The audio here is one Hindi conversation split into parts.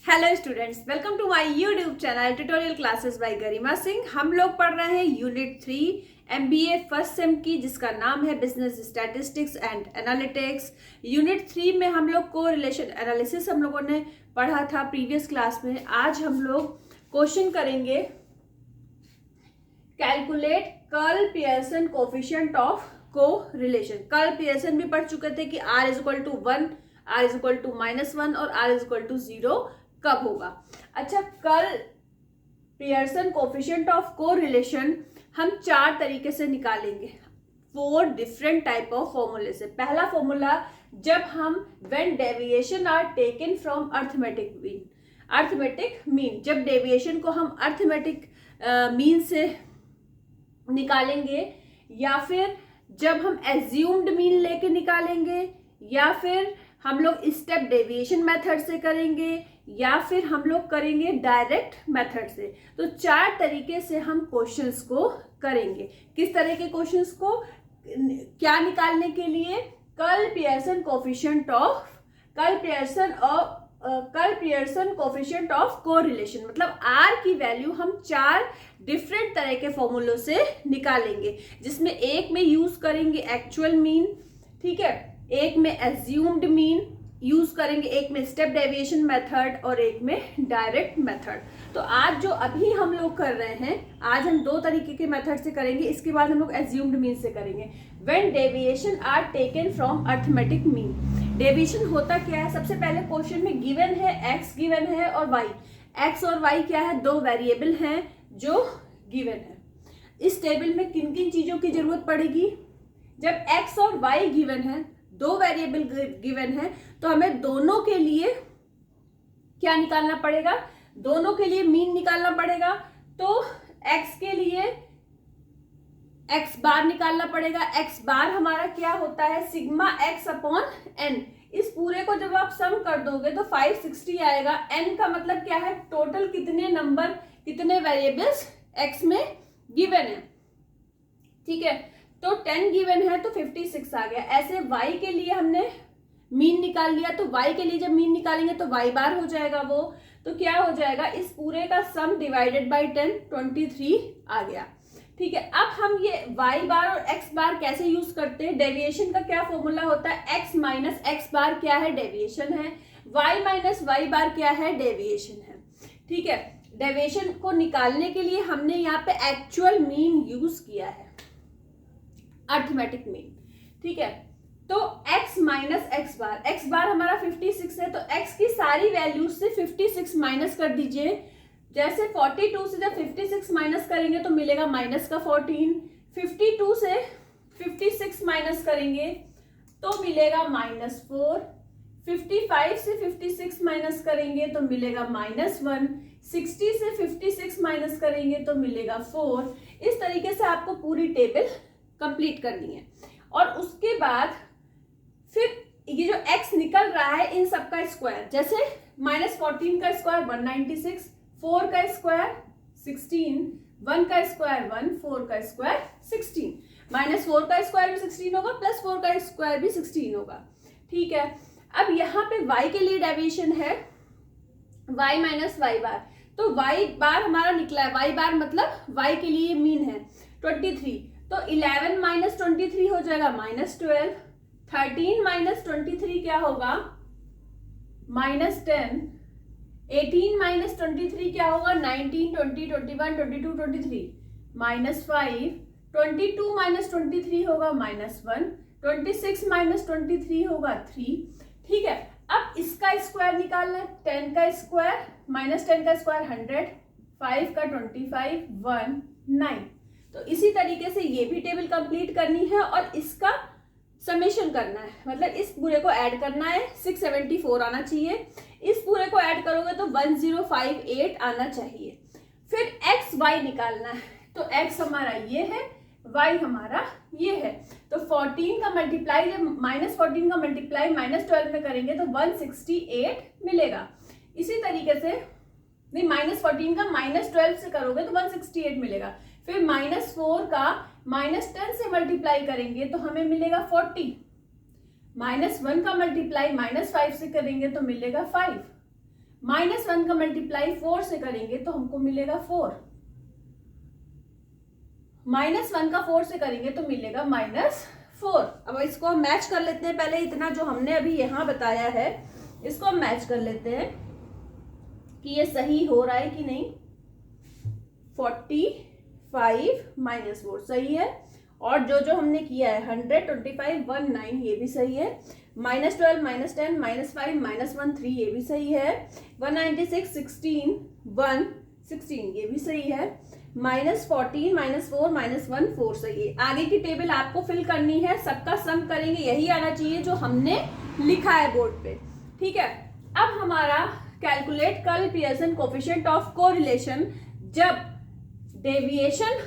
Hello students, welcome to my YouTube channel tutorial classes by Garima Singh. हम लोग पढ़ रहे हैं यूनिट 3 एमबीए फर्स्ट सेम की, जिसका नाम है business statistics and analytics. Unit 3 में हम लोग को रिलेशन एनालिसिस हम लोगों ने पढ़ा था प्रीवियस क्लास में। आज हम लोग क्वेश्चन करेंगे calculate Karl Pearson coefficient of correlation. Karl Pearson भी पढ़ चुके थे कि r is equal to 1, r is equal to -1 और r इज इक्वल टू 0 कब होगा। अच्छा, कर्ल पियर्सन कोफिशिएंट ऑफ को रिलेशन हम 4 तरीके से निकालेंगे, 4 डिफरेंट टाइप ऑफ फॉर्मूले से। पहला फॉर्मूला, जब हम when deviation are taken from arithmetic mean, जब डेविएशन को हम अर्थमेटिक मीन से निकालेंगे, या फिर जब हम एज्यूम्ड मीन लेके निकालेंगे, या फिर हम लोग स्टेप डेविएशन मेथड से करेंगे, या फिर हम लोग करेंगे डायरेक्ट मेथड से। तो 4 तरीके से हम क्वेश्चंस को करेंगे। किस तरह के क्वेश्चंस को, क्या निकालने के लिए? Curl Pearson coefficient of correlation, मतलब r की वैल्यू हम 4 डिफरेंट तरह के फॉर्मूलों से निकालेंगे, जिसमें एक में यूज करेंगे एक्चुअल मीन, ठीक है, एक में एज्यूम्ड मीन यूज करेंगे, एक में स्टेप डेविएशन मेथड और एक में डायरेक्ट मेथड। तो आज जो अभी हम लोग कर रहे हैं, आज हम 2 तरीके के मेथड से करेंगे, इसके बाद हम लोग एज्यूम्ड मीन से करेंगे। When deviation are taken from arithmetic mean, deviation होता क्या है? सबसे पहले क्वेश्चन में गिवन है x गिवन है और y। x और y क्या है? 2 वेरिएबल हैं जो गिवन है। इस टेबल में किन किन चीजों की जरूरत पड़ेगी? जब x और y गिवन है, 2 वेरिएबल गिवन है, तो हमें दोनों के लिए क्या निकालना पड़ेगा? दोनों के लिए मीन निकालना पड़ेगा। तो x के लिए x बार निकालना पड़ेगा। x बार हमारा क्या होता है? Sigma x upon n। इस पूरे को जब आप सम कर दोगे तो 560 आएगा। n का मतलब क्या है? टोटल कितने नंबर, कितने वेरिएबल्स x में गिवन है, ठीक है। तो 10 गिवन है तो 56 आ गया। ऐसे y के लिए हमने मीन निकाल लिया, तो y के लिए जब मीन निकालेंगे तो y बार हो जाएगा वो। तो क्या हो जाएगा? इस पूरे का सम डिवाइडेड बाय 10, 23 आ गया, ठीक है। अब हम ये y बार और x बार कैसे यूज करते हैं? डेविएशन का क्या फॉर्मूला होता है? x माइनस x बार क्या है? डेविएशन है। y माइनस y बार क्या है? डेविएशन है, ठीक है। डेविएशन को निकालने के लिए हमने यहाँ पे एक्चुअल मीन यूज किया है, अर्थमेटिक मीन, ठीक है। तो x माइनस x बार हमारा 56 है, तो x की सारी वैल्यूज से 56 माइनस कर दीजिए। जैसे 42 से जब 56 माइनस करेंगे तो मिलेगा माइनस का 14, 52 से 56 माइनस करेंगे तो मिलेगा -4, 55 से 56 माइनस करेंगे तो मिलेगा -1, 60 से 56 माइनस करेंगे तो मिलेगा 4। इस तरीके से आपको पूरी टेबल कंप्लीट करनी है। और उसके बाद फिर ये जो x निकल रहा है, इन सब का स्क्वायर, जैसे -14 का स्क्वायर 196, 4 का स्क्वायर 16, 1 का स्क्वायर 1, 4 का स्क्वायर 16, -4 का स्क्वायर भी 16 होगा, +4 का स्क्वायर भी 16 होगा, ठीक है। अब यहाँ पे y के लिए डेविएशन है y माइनस y बार, तो y बार हमारा निकला है, y बार मतलब y के लिए मीन है 23, तो 11 माइनस 23 हो जाएगा -12, 13 माइनस 23 क्या होगा? -10, 18 माइनस 23 क्या होगा? 19, 20, 21, 22, 23, -5, 22 माइनस 23 होगा -1, 26 माइनस 23 होगा 3, ठीक है। अब इसका स्क्वायर निकालना है, 10 का स्क्वायर -10 का स्क्वायर 100, 5 का 25, 1, 9। तो इसी तरीके से ये भी टेबल कंप्लीट करनी है और इसका समेशन करना है, मतलब इस पूरे को ऐड करना है, 674 आना चाहिए। इस पूरे को ऐड करोगे तो 1058 आना चाहिए। फिर x y निकालना है, तो x हमारा ये है, y हमारा ये है। तो 14 का मल्टीप्लाई, जब -14 का मल्टीप्लाई -12 में करेंगे तो 168 मिलेगा। इसी तरीके से नहीं, -14 का -12 से करोगे तो 168 मिलेगा। फिर -4 का -10 से मल्टीप्लाई करेंगे तो हमें मिलेगा 40, -1 का मल्टीप्लाई -5 से करेंगे तो मिलेगा 5, -1 का मल्टीप्लाई 4 से करेंगे तो हमको मिलेगा 4, -1 का 4 से करेंगे तो मिलेगा -4। अब इसको हम मैच कर लेते हैं। पहले इतना जो हमने अभी यहाँ बताया है इसको हम मैच कर लेते हैं कि ये सही हो रहा है कि नहीं। 45 -4 सही है, और जो जो हमने किया है 100, 25, 1, 9 ये भी सही है, -12, -10, -5, -1, 3 ये भी सही है, 196, 16, 1, 16 ये भी सही है, -14, -4, -1, 4 सही है। आगे की टेबल आपको फिल करनी है, सबका सम करेंगे, यही आना चाहिए जो हमने लिखा है बोर्ड पे, ठीक है। अब हमारा calculate Karl Pearson coefficient of correlation जब deviation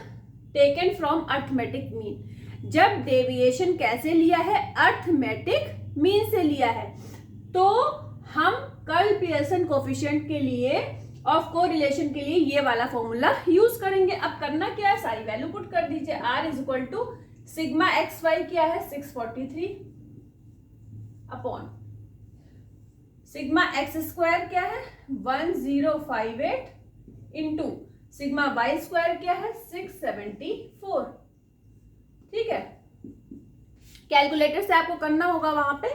taken from arithmetic mean. जब डेविएशन कैसे लिया है, अर्थमेटिक मीन से लिया है, तो हम कर्ल पियर्सन कोफिशिएंट के लिए ऑफ कोरिलेशन के लिए ये वाला फॉर्मूला यूज करेंगे। अब करना क्या है, सारी वैल्यू पुट कर दीजिए। R equal to sigma XY क्या है 643 अपॉन सिग्मा X स्क्वायर क्या है 1058 इंटू सिग्मा Y स्क्वायर क्या है 674। ठीक है, कैलकुलेटर से आपको करना होगा वहां पे,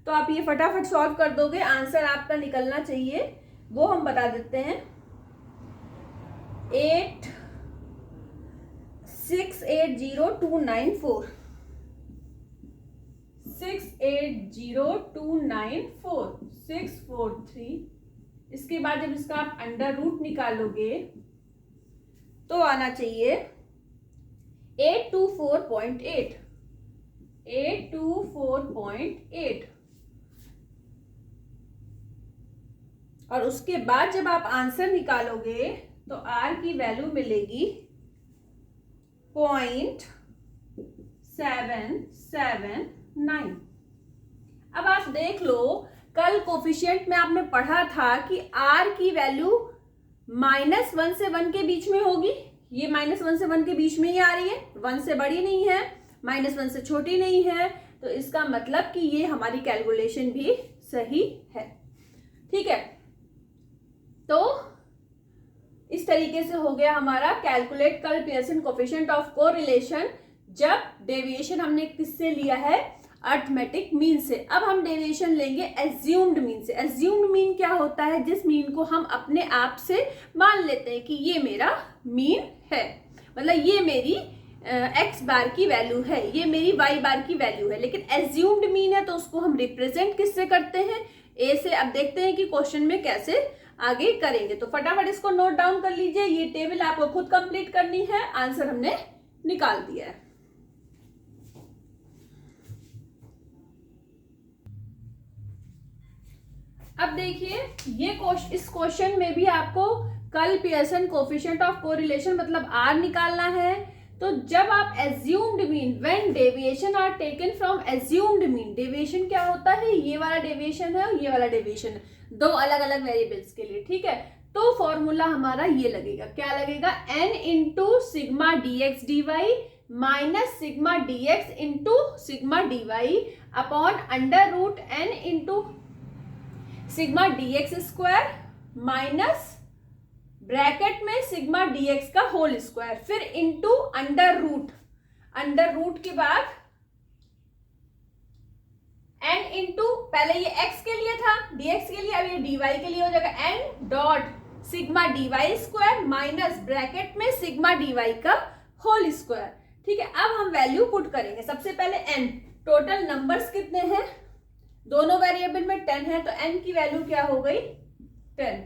तो आप ये फटाफट सॉल्व कर दोगे, आंसर आपका निकलना चाहिए, वो हम बता देते हैं। 680,294 680,294 643। इसके बाद जब इसका आप अंडर रूट निकालोगे तो आना चाहिए 824.8 824.8। और उसके बाद जब आप आंसर निकालोगे तो R की वैल्यू मिलेगी 0.779। अब आप देख लो, कल कोफिशिएंट में आपने पढ़ा था कि R की वैल्यू -1 से 1 के बीच में होगी। ये -1 से 1 के बीच में ही आ रही है, 1 से बड़ी नहीं है, -1 से छोटी नहीं है, तो इसका मतलब कि ये हमारी कैलकुलेशन भी सही है। ठीक है, तो इस तरीके से हो गया हमारा calculate Karl Pearson coefficient of correlation जब डेविएशन हमने किससे लिया है, अर्थमेटिक मीन से। अब हम डेविएशन लेंगे एज्यूम्ड मीन से। एज्यूम्ड मीन क्या होता है, जिस मीन को हम अपने आप से मान लेते हैं कि ये मेरा मीन है, मतलब ये मेरी x बार की वैल्यू है, ये मेरी y बार की वैल्यू है। लेकिन एज्यूम्ड मीन है तो उसको हम रिप्रेजेंट किससे करते हैं, a से। अब देखते हैं कि क्वेश्चन में कैसे आगे करेंगे, तो फटाफट इसको नोट डाउन कर लीजिए। ये टेबल आपको खुद कंप्लीट करनी है, आंसर हमने निकाल दिया है। अब देखिए, ये इस क्वेश्चन में भी आपको Karl Pearson coefficient of correlation मतलब R निकालना है। तो जब आप assumed mean, when deviation are taken from assumed mean, deviation क्या होता है, ये वाला डेविएशन है और ये वाला डेविएशन है, दो अलग अलग वेरिएबल्स के लिए। ठीक है, तो फॉर्मूला हमारा ये लगेगा, क्या लगेगा, n into sigma dx dy minus sigma dx into sigma dy upon under root n into sigma dx square minus bracket में सिग्मा dx का होल स्क्वायर, फिर इंटू अंडर रूट के बाद n इंटू, पहले ये x के लिए था, dx के लिए, अब ये dy के लिए हो जाएगा n dot sigma dy square minus bracket में सिग्मा dy का होल स्क्वायर। ठीक है, अब हम वैल्यू पुट करेंगे। सबसे पहले n, टोटल नंबर्स कितने हैं, दोनों वेरिएबल में 10 है, तो n की वैल्यू क्या हो गई 10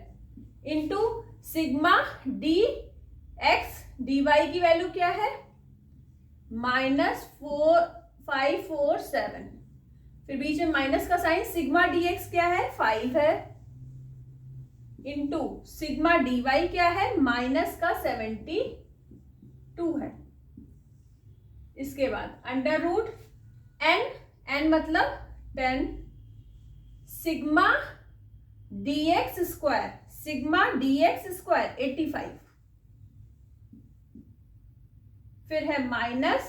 इंटू सिग्मा dx dy की वैल्यू क्या है -547, फिर बीच में माइनस का साइन, सिग्मा dx क्या है 5 है, इंटू सिग्मा dy क्या है माइनस का 72 है। इसके बाद अंडर रूट n मतलब 10 सिग्मा dx स्क्वायर 85, फिर है माइनस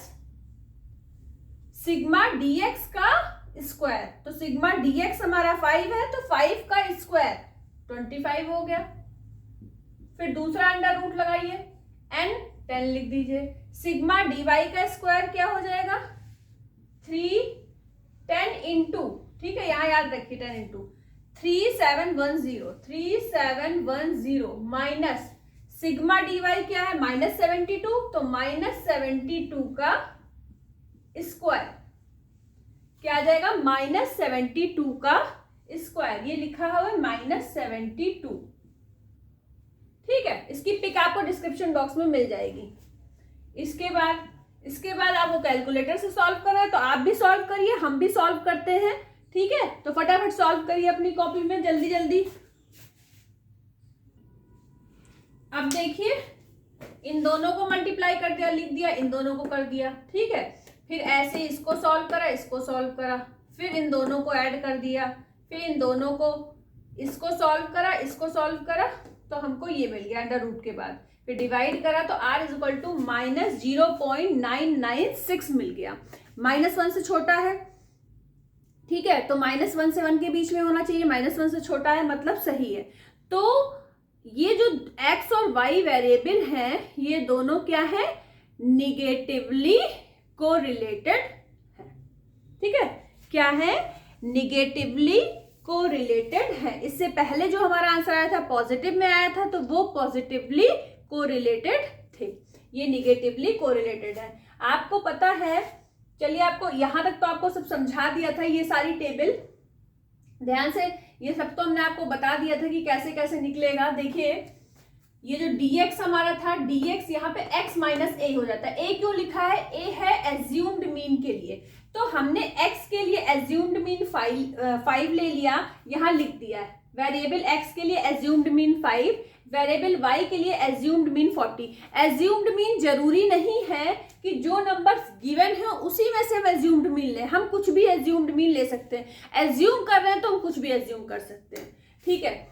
सिग्मा dx का स्क्वायर, तो सिग्मा dx हमारा 5 है, तो 5 का स्क्वायर 25 हो गया। फिर दूसरा अंडर रूट लगाइए, n 10 लिख दीजिए। सिग्मा dy का स्क्वायर क्या हो जाएगा 10 इंटू, ठीक है यहाँ याद रखिए 10 इंटू 3710 माइनस सिग्मा dy क्या है -72, तो -72 का स्क्वायर क्या आ जाएगा -72 का स्क्वायर, ये लिखा हुआ है -72। ठीक है, इसकी पिक आपको डिस्क्रिप्शन बॉक्स में मिल जाएगी। इसके बाद आपको कैलकुलेटर से सॉल्व करना है तो आप भी सॉल्व करिए, हम भी सॉल्व करते हैं। ठीक है, तो फटाफट सॉल्व करिए अपनी कॉपी में जल्दी जल्दी। अब देखिए इन दोनों को मल्टीप्लाई कर दिया, लिख दिया, इन दोनों को कर दिया। ठीक है, फिर ऐसे इसको सॉल्व करा, इसको सॉल्व करा, फिर इन दोनों को ऐड कर दिया, फिर इन दोनों को इसको सॉल्व करा, इसको सॉल्व करा, तो हमको ये मिल गया अंडर रूट के बाद। फिर डिवाइड करा तो r इज इक्वल टू -0.996 मिल गया। -1 से छोटा है, ठीक है, तो -1 से 1 के बीच में होना चाहिए, -1 से छोटा है मतलब सही है। तो ये जो x और y वेरिएबल हैं ये दोनों क्या है निगेटिवली कोरिलेटेड है। ठीक है, क्या है निगेटिवली कोरिलेटेड है। इससे पहले जो हमारा आंसर आया था पॉजिटिव में आया था तो वो पॉजिटिवली कोरिलेटेड थे, ये निगेटिवली कोरिलेटेड है। आपको पता है, चलिए आपको यहां तक तो आपको सब समझा दिया था, ये सारी टेबल ध्यान से, ये सब तो हमने आपको बता दिया था कि कैसे कैसे निकलेगा। देखिए ये जो dx हमारा था, dx यहाँ पे x माइनस ए हो जाता है। a क्यों लिखा है, a है एज्यूम्ड मीन के लिए, तो हमने x के लिए एज्यूम्ड मीन 5 ले लिया, यहाँ लिख दिया है। वेरिएबल x के लिए एज्यूम्ड मीन 5, वेरिएबल y के लिए एज्यूम्ड मीन 40। एज्यूम्ड मीन जरूरी नहीं है कि जो नंबर्स गिवन है उसी में से हम एज्यूम्ड मीन लें, हम कुछ भी एज्यूम्ड मीन ले सकते हैं। एज्यूम कर रहे हैं तो हम कुछ भी एज्यूम कर सकते हैं। ठीक है,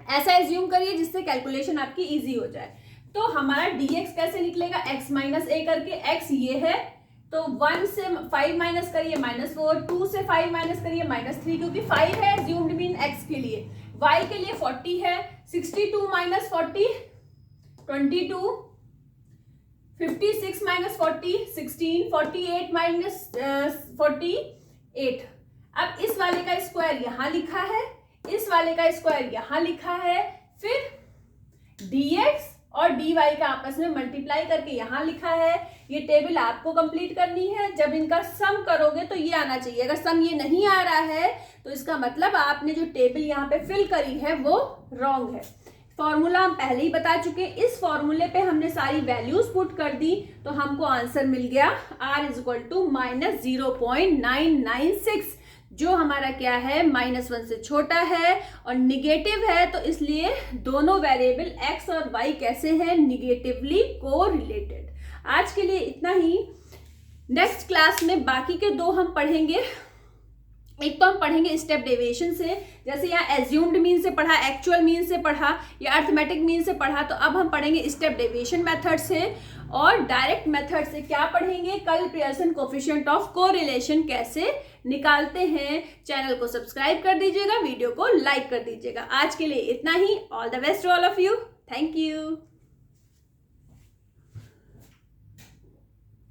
ऐसा एज्यूम करिए जिससे कैलकुलेशन आपकी इजी हो जाए। तो हमारा dx कैसे निकलेगा, x माइनस ए करके, x ये है तो 1 से 5 माइनस करिए -4, 2 से 5 माइनस करिए -3, क्योंकि 5 है एज्यूम्ड मीन x के लिए, y के लिए 40 है, 62 माइनस 40 22, 56 माइनस 40 16, 48 माइनस 48। अब इस वाले का स्क्वायर यहाँ लिखा है, इस वाले का स्क्वायर यहाँ लिखा है, फिर dx और dy का आपस में मल्टीप्लाई करके यहाँ लिखा है। ये टेबल आपको कंप्लीट करनी है। जब इनका सम करोगे तो ये आना चाहिए, अगर सम ये नहीं आ रहा है तो इसका मतलब आपने जो टेबल यहाँ पे फिल करी है वो रॉन्ग है। फॉर्मूला हम पहले ही बता चुके हैं, इस फॉर्मूले पे हमने सारी वैल्यूज पुट कर दी तो हमको आंसर मिल गया r इज इक्वल टू -0.996, जो हमारा क्या है -1 से छोटा है और निगेटिव है, तो इसलिए दोनों वेरिएबल x और y कैसे हैं निगेटिवली कोरिलेटेड। आज के लिए इतना ही। नेक्स्ट क्लास में बाकी के दो हम पढ़ेंगे। एक तो हम पढ़ेंगे स्टेप डेविएशन से, जैसे यहाँ एज्यूम्ड मीन से पढ़ा, एक्चुअल मीन से पढ़ा या अर्थमेटिक मीन से पढ़ा, तो अब हम पढ़ेंगे स्टेप डेविएशन मेथड से। और डायरेक्ट मेथड से क्या पढ़ेंगे, कल पियर्सन कोफिशिएंट ऑफ कोरिलेशन कैसे निकालते हैं। चैनल को सब्सक्राइब कर दीजिएगा, वीडियो को लाइक कर दीजिएगा। आज के लिए इतना ही। All the best to all of you. Thank you.